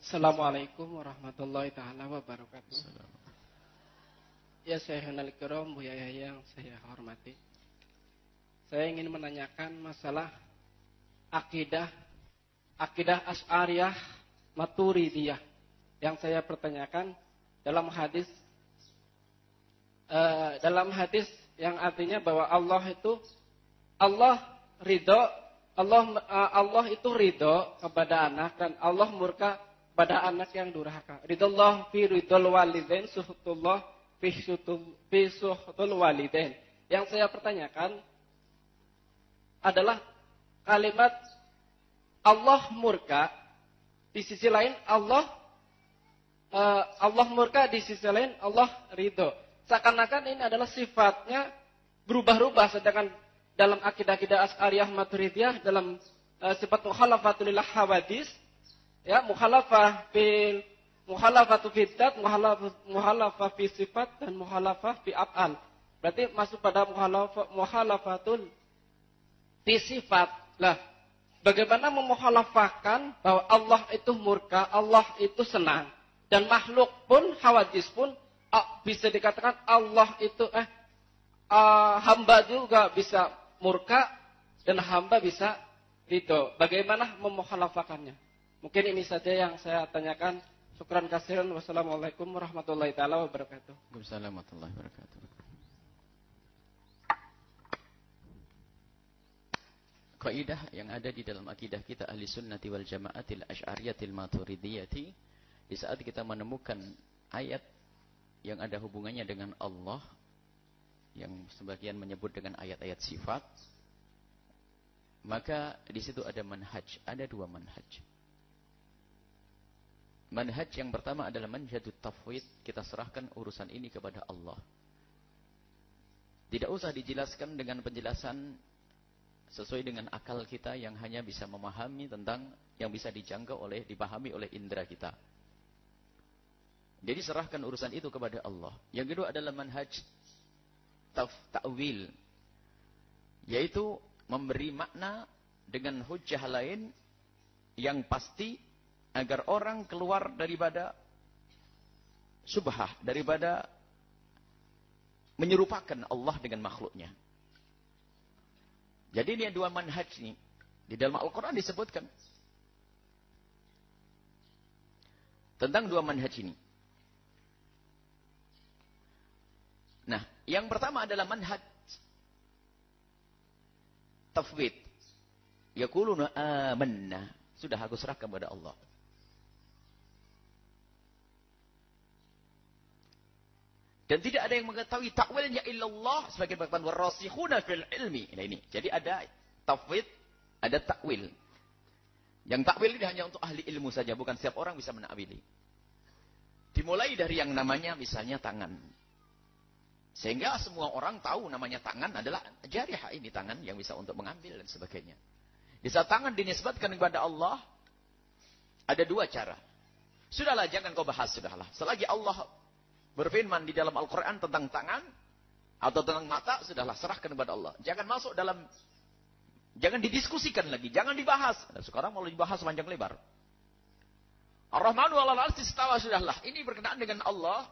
Assalamualaikum warahmatullahi taala wabarakatuh. Ya Syekhul Kiram, Buya yang saya hormati. Saya ingin menanyakan masalah akidah Asy'ariyah Maturidiyah yang saya pertanyakan dalam hadis yang artinya bahwa Allah itu ridho kepada anak dan Allah murka pada anak yang durhaka. Ridullah fi ridul walidain, suhutullah fi suhutul walidain. Yang saya pertanyakan adalah kalimat Allah murka, di sisi lain Allah murka, di sisi lain Allah ridho. Seakan-akan ini adalah sifatnya berubah-ubah, sedangkan dalam akidah Asy'ariyah Maturidiyah dalam sifat mukhalafatul lil hawadis, ya, mukhalafatu fi dzat, mukhalafah fi sifat dan mukhalafah fi af'al. Berarti masuk pada mukhalafatul fi sifat. Lah, bagaimana memukhalafahkan bahwa Allah itu murka, Allah itu senang, dan makhluk pun, hawadis pun bisa dikatakan Allah itu hamba juga bisa murka dan hamba bisa ridho. Bagaimana memukhalafahkannya? Mungkin ini saja yang saya tanyakan. Syukran kasiran. Wassalamualaikum warahmatullahi taala wabarakatuh. Waalaikumsalam warahmatullahi wabarakatuh. Kaidah yang ada di dalam akidah kita ahli sunnati wal jamaatil asy'ariyatil maturidiyati, di saat kita menemukan ayat yang ada hubungannya dengan Allah, yang sebagian menyebut dengan ayat-ayat sifat, maka di situ ada manhaj, ada dua manhaj. Manhaj yang pertama adalah manhajut tafwid, kita serahkan urusan ini kepada Allah. Tidak usah dijelaskan dengan penjelasan sesuai dengan akal kita yang hanya bisa memahami tentang yang bisa dipahami oleh indera kita. Jadi serahkan urusan itu kepada Allah. Yang kedua adalah manhaj ta'wil, yaitu memberi makna dengan hujjah lain yang pasti agar orang keluar daripada syubhah, daripada menyerupakan Allah dengan makhluknya. Jadi ini dua manhaj ini. Di dalam Al-Quran disebutkan tentang dua manhaj ini. Nah, yang pertama adalah manhaj tafwid. Yaquluna amanna. Sudah aku serahkan kepada Allah. Dan tidak ada yang mengetahui takwilnya illallah, sebagai berkata warasikhuna fil ilmi. Nah ini. Jadi ada tafwid, ada takwil. Yang takwil ini hanya untuk ahli ilmu saja, bukan setiap orang bisa menakwili. Dimulai dari yang namanya misalnya tangan. Sehingga semua orang tahu namanya tangan adalah jarihah, ini tangan yang bisa untuk mengambil dan sebagainya. Di saat tangan dinisbatkan kepada Allah, ada dua cara. Sudahlah, jangan kau bahas, sudahlah. Selagi Allah berfirman di dalam Al-Quran tentang tangan atau tentang mata, sudahlah, serahkan kepada Allah. Jangan masuk dalam, jangan didiskusikan lagi, jangan dibahas. Dan sekarang mau dibahas panjang lebar. Ar-Rahmanu 'alal 'arsy istawa, sudahlah. Ini berkenaan dengan Allah.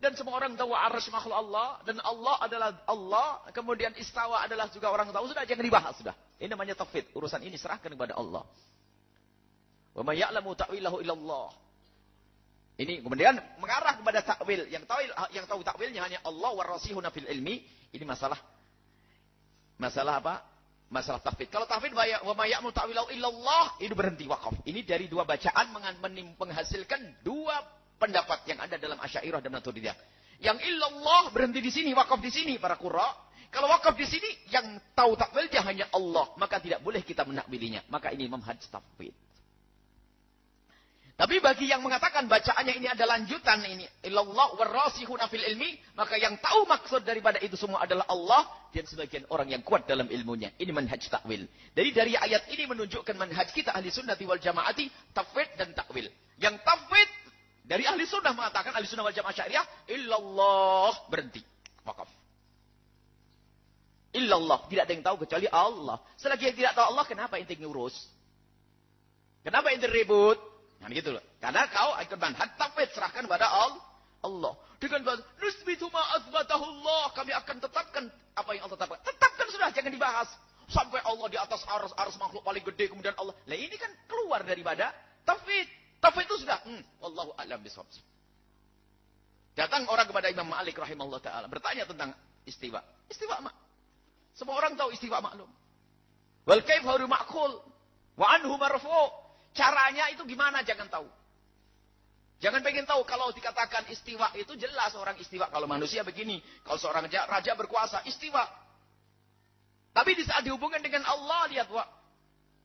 Dan semua orang tahu arsy makhluk Allah. Dan Allah adalah Allah. Kemudian istawa adalah juga orang tahu. Sudah, jangan dibahas, sudah. Ini namanya tafwid. Urusan ini serahkan kepada Allah. Wa may ya'lamu ta'wilahu illallah. Ini kemudian mengarah kepada takwil. Yang tahu takwilnya hanya Allah warasihuna fil ilmi. Ini masalah apa? Masalah tafwid. Kalau tafwid wa may ya'lamu ta'wilahu illallah, itu berhenti, wakaf. Ini dari dua bacaan menghasilkan dua pendapat yang ada dalam Asy'ariyah dan Maturidiyah. Yang illallah berhenti di sini, wakaf di sini para qurra. Kalau wakaf di sini, yang tahu takwilnya hanya Allah, maka tidak boleh kita menakwilinya. Maka ini manhaj tafwid. Tapi bagi yang mengatakan bacaannya ini ada lanjutan ini, illallah warasihuna fil ilmi, maka yang tahu maksud daripada itu semua adalah Allah dan sebagian orang yang kuat dalam ilmunya. Ini manhaj takwil. Jadi dari ayat ini menunjukkan manhaj kita ahli sunnati wal jamaati, tafwid dan takwil. Yang tafwid dari ahli sunnah mengatakan, ahli sunnah wal jamaah syariah, illallah, berhenti, wakaf. Illallah, tidak ada yang tahu kecuali Allah. Selagi yang tidak tahu Allah, kenapa ente ngurus? Kenapa ente ribut? Nah, gitu loh. Karena kau ikut manhaj tauhid, serahkan kepada Allah. Dengan bahasa nusbitu ma azbatahullah, kami akan tetapkan apa yang Allah tetapkan. Tetapkan sudah, jangan dibahas. Sampai Allah di atas arus makhluk paling gede, kemudian Allah. Lah ini kan keluar daripada tauhid. Tauhid itu sudah, wallahu a'lam bishawab. Datang orang kepada Imam Malik rahimahullah taala bertanya tentang istiwa. Istiwa semua orang tahu istiwa maklum. Wal kaif haru ma'qul wa anhu marfu'. Caranya itu gimana jangan tahu. Jangan pengen tahu kalau dikatakan istiwa itu jelas orang istiwa kalau manusia begini, kalau seorang raja berkuasa istiwa. Tapi di saat dihubungkan dengan Allah lihat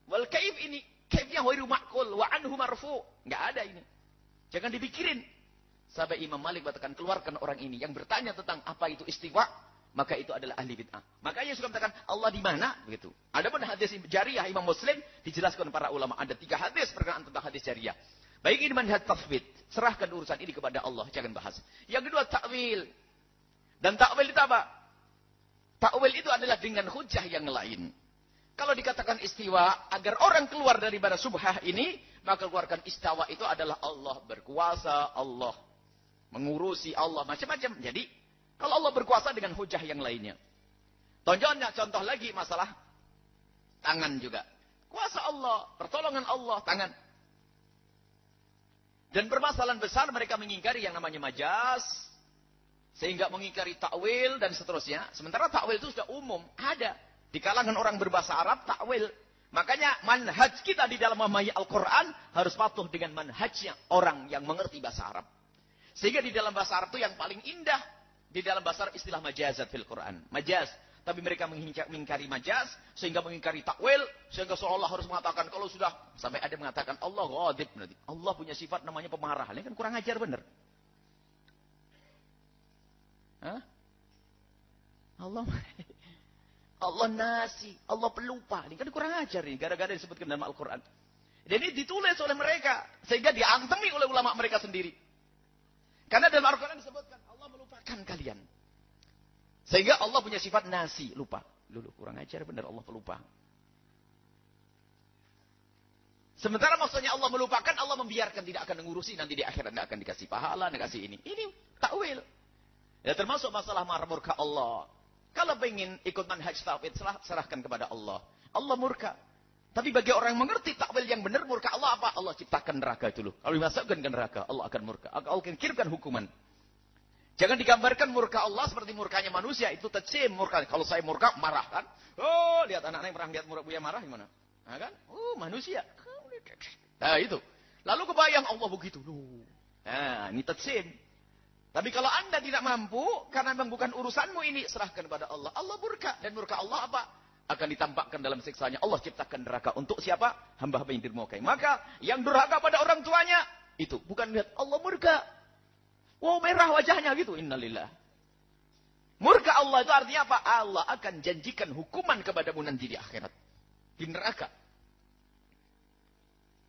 wal kaif ini kaifnya haru ma'qul wa anhu marfu'. Enggak ada ini. Jangan dipikirin. Sampai Imam Malik katakan keluarkan orang ini yang bertanya tentang apa itu istiwa, maka itu adalah ahli bid'ah. Makanya suka mengatakan Allah di mana begitu. Adapun hadis jariyah Imam Muslim dijelaskan para ulama ada 3 hadis berkenaan tentang hadis jariyah. Baik ini manhaj tafwid, serahkan urusan ini kepada Allah, jangan bahas. Yang kedua takwil. Dan takwil itu apa? Takwil itu adalah dengan hujah yang lain. Kalau dikatakan istiwa agar orang keluar daripada subhah ini, maka keluarkan istawa itu adalah Allah berkuasa, Allah mengurusi, Allah macam-macam. Jadi kalau Allah berkuasa dengan hujah yang lainnya. Contoh lagi masalah tangan juga. Kuasa Allah, pertolongan Allah, tangan. Dan permasalahan besar mereka mengingkari yang namanya majaz. Sehingga mengingkari takwil dan seterusnya. Sementara takwil itu sudah umum. Ada. Di kalangan orang berbahasa Arab, takwil. Makanya manhaj kita di dalam memahami Al-Quran harus patuh dengan manhajnya orang yang mengerti bahasa Arab. Sehingga di dalam bahasa Arab itu yang paling indah. Di dalam bahasa Arab istilah majazat fil Quran. Majaz. Tapi mereka mengingkari majaz. Sehingga mengingkari takwil. Sehingga seolah harus mengatakan. Kalau sudah sampai ada mengatakan Allah ghadib. Allah punya sifat namanya pemarah. Ini kan kurang ajar benar. Hah? Allah nasi. Allah pelupa. Ini kan kurang ajar nih. Gara-gara disebutkan dalam Al-Quran. Jadi ditulis oleh mereka. Sehingga diantemi oleh ulama mereka sendiri. Karena dalam Al-Quran disebutkan Allah melupakan kalian. Sehingga Allah punya sifat nasi, lupa. Dulu kurang ajar benar Allah pelupa. Sementara maksudnya Allah melupakan, Allah membiarkan tidak akan mengurusi nanti di akhirat tidak akan dikasih pahala, dikasih ini. Ini takwil. Ya termasuk masalah marah murka Allah. Kalau ingin ikut manhaj tauhid serahkan kepada Allah. Allah murka. Tapi bagi orang yang mengerti takwil yang benar, murka Allah apa? Allah ciptakan neraka dulu. Kalau dimasukkan ke neraka, Allah akan murka. Allah akan kirimkan hukuman. Jangan digambarkan murka Allah seperti murkanya manusia. Itu tajsim murka. Kalau saya murka, marah kan? Oh, lihat anak-anak yang pernah lihat Buya marah gimana? Nah, kan? Oh, manusia. Nah, itu. Lalu kebayang Allah begitu. Nah, ini tajsim. Tapi kalau anda tidak mampu, karena memang bukan urusanmu ini, serahkan kepada Allah. Allah murka. Dan murka Allah apa? Akan ditampakkan dalam siksanya. Allah ciptakan neraka untuk siapa? Hamba-hamba yang dirmurkai. Maka yang durhaka pada orang tuanya itu bukan lihat Allah murka. Wow, merah wajahnya gitu. Innalillah. Murka Allah itu artinya apa? Allah akan janjikan hukuman kepadamu nanti di akhirat. Di neraka.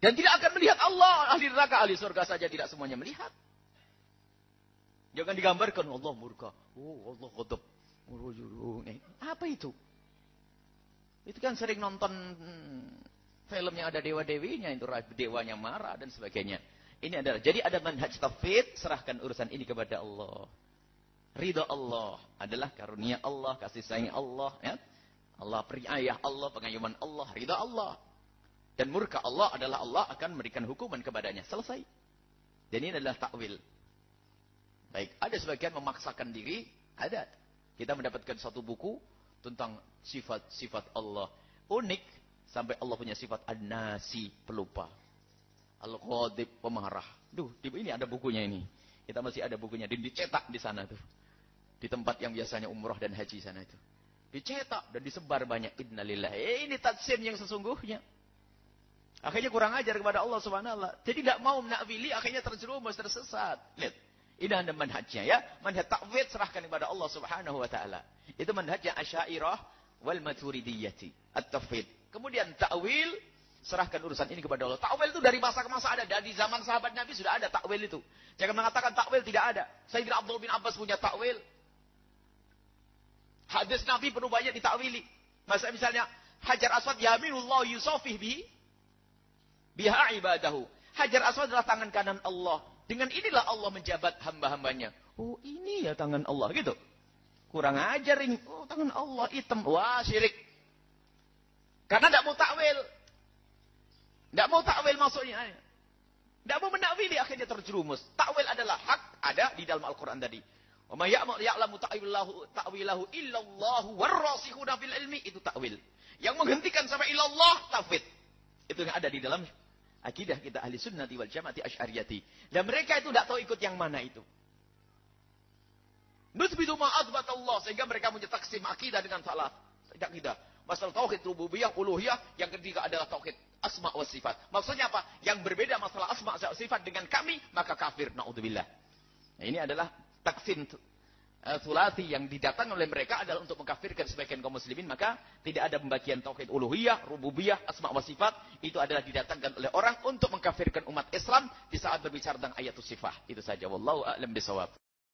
Dan tidak akan melihat Allah. Ahli neraka, ahli surga saja tidak semuanya melihat. Jangan digambarkan Allah murka. Oh, Allah ghadab. Apa itu? Itu kan sering nonton film yang ada dewa-dewinya, itu dewanya marah dan sebagainya. Ini adalah, jadi ada manhaj tauhid, serahkan urusan ini kepada Allah. Ridha Allah adalah karunia Allah, kasih sayang Allah. Ya? Allah periayah Allah, pengayuman Allah, ridha Allah. Dan murka Allah adalah Allah akan memberikan hukuman kepadanya. Selesai. Dan ini adalah takwil. Baik, ada sebagian memaksakan diri, ada. Kita mendapatkan satu buku tentang sifat-sifat Allah. Unik. Sampai Allah punya sifat an-nasi, pelupa. Al-ghadib, pemarah. Duh, ini ada bukunya ini. Kita masih ada bukunya. Dan dicetak di sana tuh. Di tempat yang biasanya umrah dan haji sana itu. Dicetak dan disebar banyak. Innalillah. Ini tajsim yang sesungguhnya. Akhirnya kurang ajar kepada Allah subhanahu. Jadi tidak mau menakwili, akhirnya terjerumus, tersesat. Lihat. Ini ada manhajnya ya. Manhaj ta'wid serahkan kepada Allah subhanahu wa ta'ala. Itu manhajnya Asy'ariyah wal Maturidiyyah. At-tafwid. Kemudian ta'wil, serahkan urusan ini kepada Allah. Ta'wil itu dari masa ke masa ada. Dari zaman sahabat Nabi sudah ada ta'wil itu. Jangan mengatakan ta'wil tidak ada. Sayyidina Abdullah bin Abbas punya ta'wil. Hadis Nabi penuh banyak ditakwili. Misalnya, Hajar Aswad yaminullah yusafih biha ibadahu. Hajar Aswad adalah tangan kanan Allah. Dengan inilah Allah menjabat hamba-hambanya. Oh, ini ya tangan Allah, gitu. Kurang ajar ini. Oh, tangan Allah hitam. Wah, syirik. Karena tidak mau takwil. Tidak mau takwil maksudnya. Tidak mau menakwili, akhirnya terjerumus. Takwil adalah hak, ada di dalam Al-Quran tadi. Wa may ya'lamu ta'wilahu illallahu warrasikhuna fil ilmi, itu takwil. Yang menghentikan sampai ilallah, tauhid. Itu yang ada di dalam akidah kita ahli sunnati wal jamaati asy'ariyati. Dan mereka itu tidak tahu ikut yang mana itu. Nusbitu ma'adbat Allah, sehingga mereka punya taksim akidah dengan salah. Tidak kita. Masalah tauhid rububiyah, uluhiyah, yang ketiga adalah tauhid asma wa sifat. Maksudnya apa? Yang berbeda masalah asma wa sifat dengan kami, maka kafir, naudzubillah. Nah, ini adalah taksim sulasi yang didatang oleh mereka adalah untuk mengkafirkan sebagian kaum muslimin, maka tidak ada pembagian tauhid uluhiyah, rububiyah, asma wa sifat. Itu adalah didatangkan oleh orang untuk mengkafirkan umat Islam di saat berbicara tentang ayatus sifat. Itu saja, wallahu a'lam bishawab.